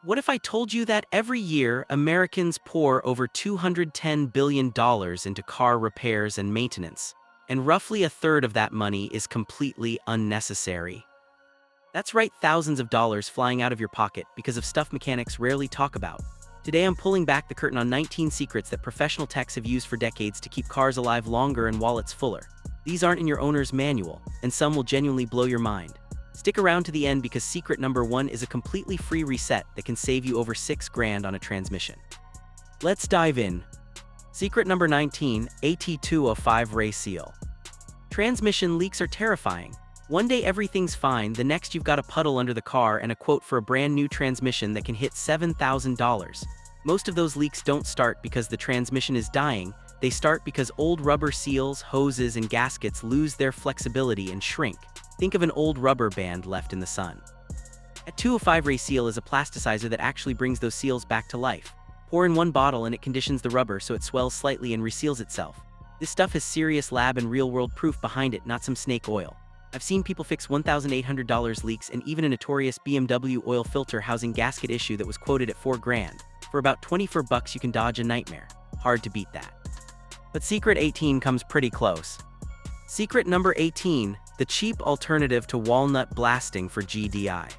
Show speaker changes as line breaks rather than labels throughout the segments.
What if I told you that every year Americans pour over $210 billion into car repairs and maintenance, and roughly a third of that money is completely unnecessary? That's right, thousands of dollars flying out of your pocket because of stuff mechanics rarely talk about. Today I'm pulling back the curtain on 19 secrets that professional techs have used for decades to keep cars alive longer and wallets fuller. These aren't in your owner's manual, and some will genuinely blow your mind. Stick around to the end because secret number 1 is a completely free reset that can save you over 6 grand on a transmission. Let's dive in. Secret number 19, AT205 Ray Seal. Transmission leaks are terrifying. One day everything's fine, the next you've got a puddle under the car and a quote for a brand new transmission that can hit $7,000. Most of those leaks don't start because the transmission is dying, they start because old rubber seals, hoses, and gaskets lose their flexibility and shrink. Think of an old rubber band left in the sun. A 205 Ray Seal is a plasticizer that actually brings those seals back to life. Pour in one bottle and it conditions the rubber so it swells slightly and reseals itself. This stuff has serious lab and real-world proof behind it, not some snake oil. I've seen people fix $1,800 leaks and even a notorious BMW oil filter housing gasket issue that was quoted at 4 grand. For about 24 bucks you can dodge a nightmare. Hard to beat that. But secret 18 comes pretty close. Secret number 18, the cheap alternative to walnut blasting for GDI.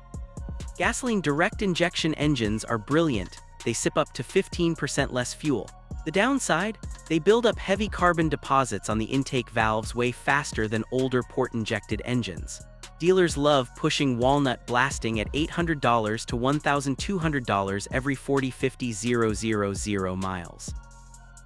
Gasoline direct injection engines are brilliant. They sip up to 15% less fuel. The downside? They build up heavy carbon deposits on the intake valves way faster than older port-injected engines. Dealers love pushing walnut blasting at $800 to $1,200 every 40-50-000 miles.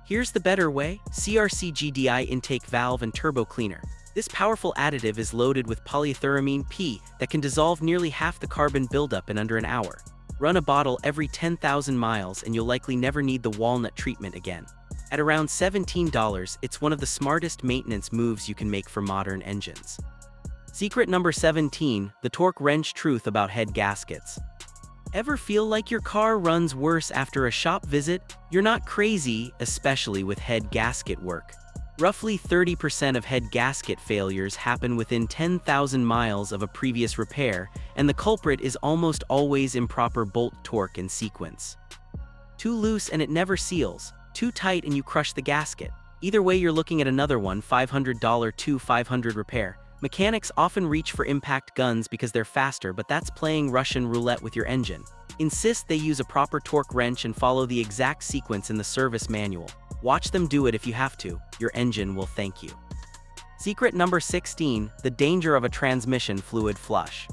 Here's the better way, CRC GDI intake valve and turbo cleaner. This powerful additive is loaded with polyethylamine P that can dissolve nearly half the carbon buildup in under an hour. Run a bottle every 10,000 miles and you'll likely never need the walnut treatment again. At around $17, it's one of the smartest maintenance moves you can make for modern engines. Secret number 17, the torque wrench truth about head gaskets. Ever feel like your car runs worse after a shop visit? You're not crazy, especially with head gasket work. Roughly 30% of head gasket failures happen within 10,000 miles of a previous repair, and the culprit is almost always improper bolt torque and sequence. Too loose and it never seals, too tight and you crush the gasket. Either way you're looking at another $500 to $500 repair. Mechanics often reach for impact guns because they're faster, but that's playing Russian roulette with your engine. Insist they use a proper torque wrench and follow the exact sequence in the service manual. Watch them do it if you have to. Your engine will thank you. Secret number 16, the danger of a transmission fluid flush.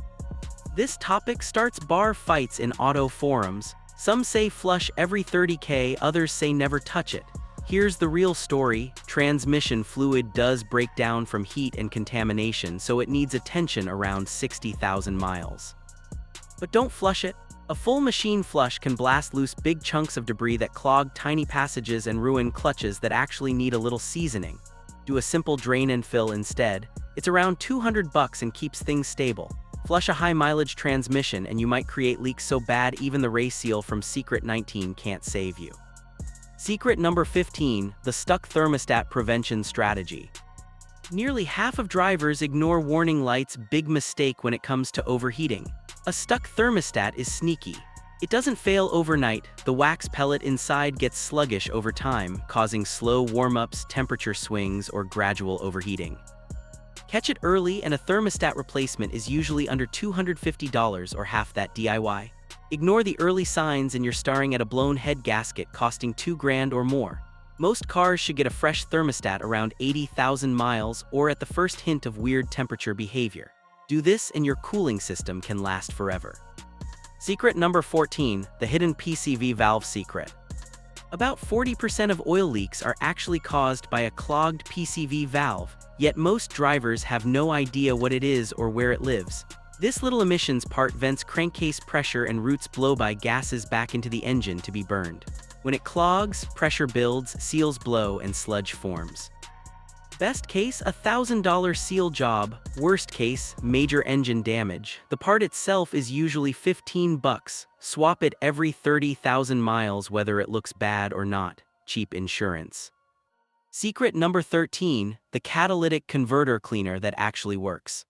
This topic starts bar fights in auto forums. Some say flush every 30K, others say never touch it. Here's the real story. Transmission fluid does break down from heat and contamination, so it needs attention around 60,000 miles. But don't flush it. A full machine flush can blast loose big chunks of debris that clog tiny passages and ruin clutches that actually need a little seasoning. Do a simple drain and fill instead. It's around 200 bucks and keeps things stable. Flush a high mileage transmission and you might create leaks so bad even the Ray Seal from Secret 19 can't save you. Secret number 15, the stuck thermostat prevention strategy. Nearly half of drivers ignore warning lights, big mistake when it comes to overheating. A stuck thermostat is sneaky. It doesn't fail overnight, the wax pellet inside gets sluggish over time, causing slow warm-ups, temperature swings, or gradual overheating. Catch it early and a thermostat replacement is usually under $250 or half that DIY. Ignore the early signs and you're staring at a blown head gasket costing 2 grand or more. Most cars should get a fresh thermostat around 80,000 miles or at the first hint of weird temperature behavior. Do this and your cooling system can last forever. Secret number 14, the hidden PCV valve secret. About 40% of oil leaks are actually caused by a clogged PCV valve, yet most drivers have no idea what it is or where it lives. This little emissions part vents crankcase pressure and routes blow-by gases back into the engine to be burned. When it clogs, pressure builds, seals blow, and sludge forms. Best case, $1,000 seal job. Worst case, major engine damage. The part itself is usually 15 bucks. Swap it every 30,000 miles whether it looks bad or not. Cheap insurance. Secret number 13, the catalytic converter cleaner that actually works.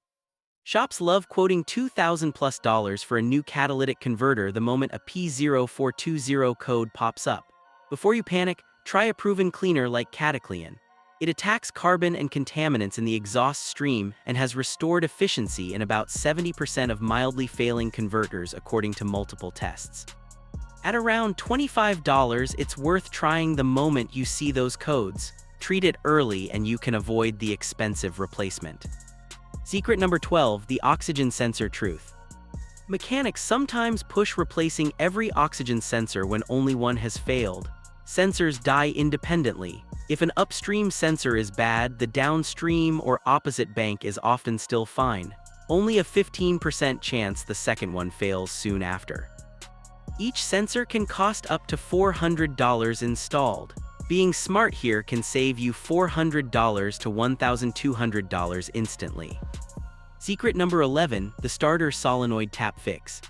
Shops love quoting $2,000+ for a new catalytic converter the moment a P0420 code pops up. Before you panic, try a proven cleaner like Cataclean. It attacks carbon and contaminants in the exhaust stream and has restored efficiency in about 70% of mildly failing converters according to multiple tests. At around $25, it's worth trying the moment you see those codes. Treat it early and you can avoid the expensive replacement. Secret number 12, the oxygen sensor truth. Mechanics sometimes push replacing every oxygen sensor when only one has failed. Sensors die independently. If an upstream sensor is bad, the downstream or opposite bank is often still fine. Only a 15% chance the second one fails soon after. Each sensor can cost up to $400 installed. Being smart here can save you $400 to $1,200 instantly. Secret number 11, the starter solenoid tap fix.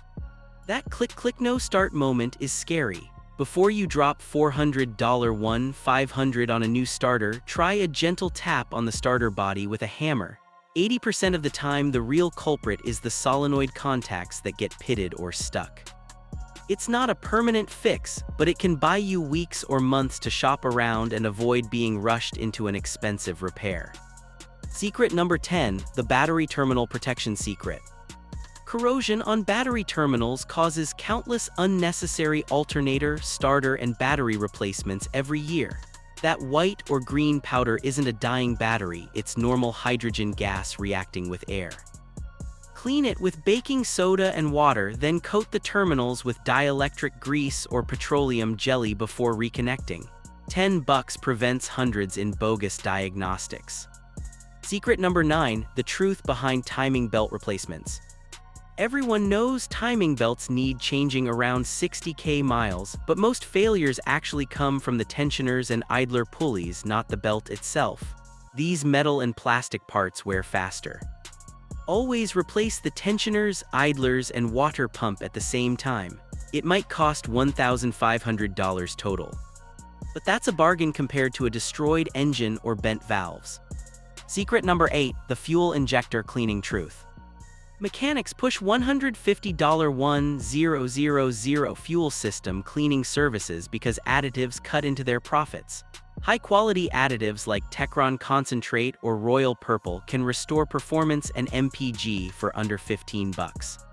That click no start moment is scary. Before you drop $400 $500 on a new starter, try a gentle tap on the starter body with a hammer. 80% of the time, the real culprit is the solenoid contacts that get pitted or stuck. It's not a permanent fix, but it can buy you weeks or months to shop around and avoid being rushed into an expensive repair. Secret number 10, the battery terminal protection secret. Corrosion on battery terminals causes countless unnecessary alternator, starter, and battery replacements every year. That white or green powder isn't a dying battery, it's normal hydrogen gas reacting with air. Clean it with baking soda and water, then coat the terminals with dielectric grease or petroleum jelly before reconnecting. $10 prevents hundreds in bogus diagnostics. Secret number 9, the truth behind timing belt replacements. Everyone knows timing belts need changing around 60,000 miles, but most failures actually come from the tensioners and idler pulleys, not the belt itself. These metal and plastic parts wear faster. Always replace the tensioners, idlers, and water pump at the same time. It might cost $1,500 total. But that's a bargain compared to a destroyed engine or bent valves. Secret number 8, the fuel injector cleaning truth. Mechanics push $150 1000 fuel system cleaning services because additives cut into their profits. High-quality additives like Techron Concentrate or Royal Purple can restore performance and MPG for under $15.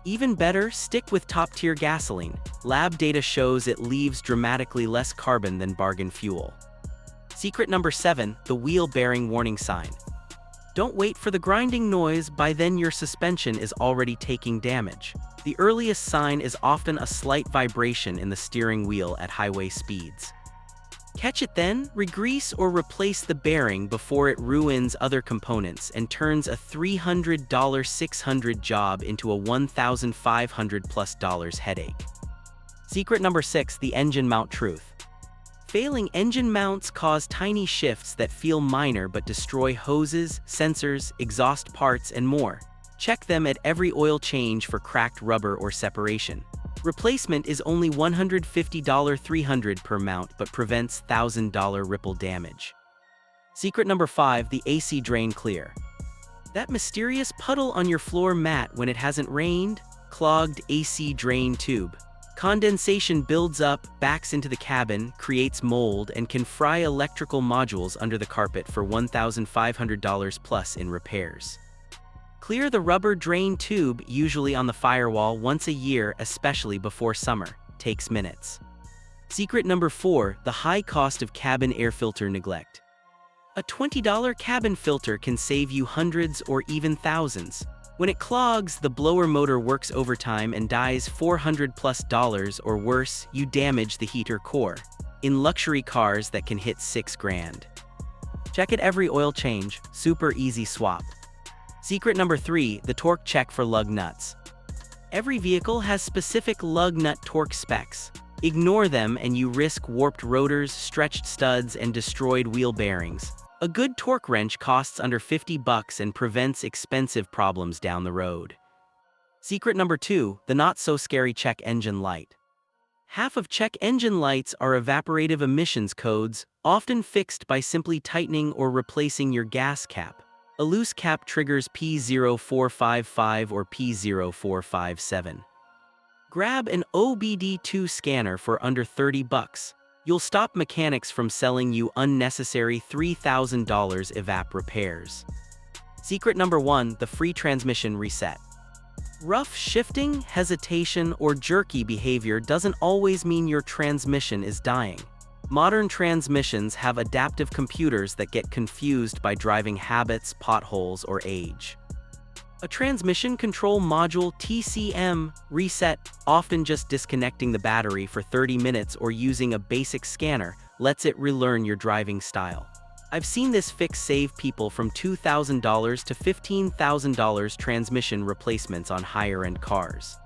Even better, stick with top-tier gasoline. Lab data shows it leaves dramatically less carbon than bargain fuel. Secret number 7, the wheel bearing warning sign. Don't wait for the grinding noise, by then your suspension is already taking damage. The earliest sign is often a slight vibration in the steering wheel at highway speeds. Catch it then, regrease or replace the bearing before it ruins other components and turns a $300 $600 job into a $1,500+ headache. Secret number 6, the engine mount truth. Failing engine mounts cause tiny shifts that feel minor but destroy hoses, sensors, exhaust parts, and more. Check them at every oil change for cracked rubber or separation. Replacement is only $150 $300 per mount but prevents $1,000 ripple damage. Secret number 5, the AC drain clear. That mysterious puddle on your floor mat when it hasn't rained? Clogged AC drain tube. Condensation builds up, backs into the cabin, creates mold, and can fry electrical modules under the carpet for $1,500+ in repairs. Clear the rubber drain tube, usually on the firewall, once a year, especially before summer. Takes minutes. Secret number 4, the high cost of cabin air filter neglect. A $20 cabin filter can save you hundreds or even thousands. When it clogs, the blower motor works overtime and dies $400+ or worse, you damage the heater core. In luxury cars that can hit $6,000. Check it every oil change, super easy swap. Secret number 3, the torque check for lug nuts. Every vehicle has specific lug nut torque specs. Ignore them and you risk warped rotors, stretched studs, and destroyed wheel bearings. A good torque wrench costs under $50 and prevents expensive problems down the road. Secret number 2, the not-so-scary check engine light. Half of check engine lights are evaporative emissions codes, often fixed by simply tightening or replacing your gas cap. A loose cap triggers P0455 or P0457. Grab an OBD2 scanner for under $30. You'll stop mechanics from selling you unnecessary $3,000 evap repairs. Secret number 1, the free transmission reset. Rough shifting, hesitation, or jerky behavior doesn't always mean your transmission is dying. Modern transmissions have adaptive computers that get confused by driving habits, potholes, or age. A transmission control module (TCM) reset, often just disconnecting the battery for 30 minutes or using a basic scanner, lets it relearn your driving style. I've seen this fix save people from $2,000 to $15,000 transmission replacements on higher-end cars.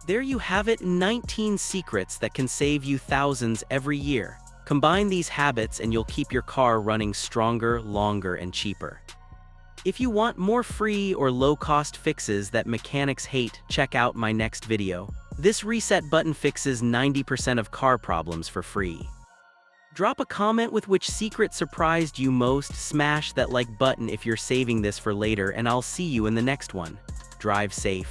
There you have it, 19 secrets that can save you thousands every year. Combine these habits and you'll keep your car running stronger, longer, and cheaper. If you want more free or low-cost fixes that mechanics hate, check out my next video. This reset button fixes 90% of car problems for free. Drop a comment with which secret surprised you most, smash that like button if you're saving this for later, and I'll see you in the next one. Drive safe.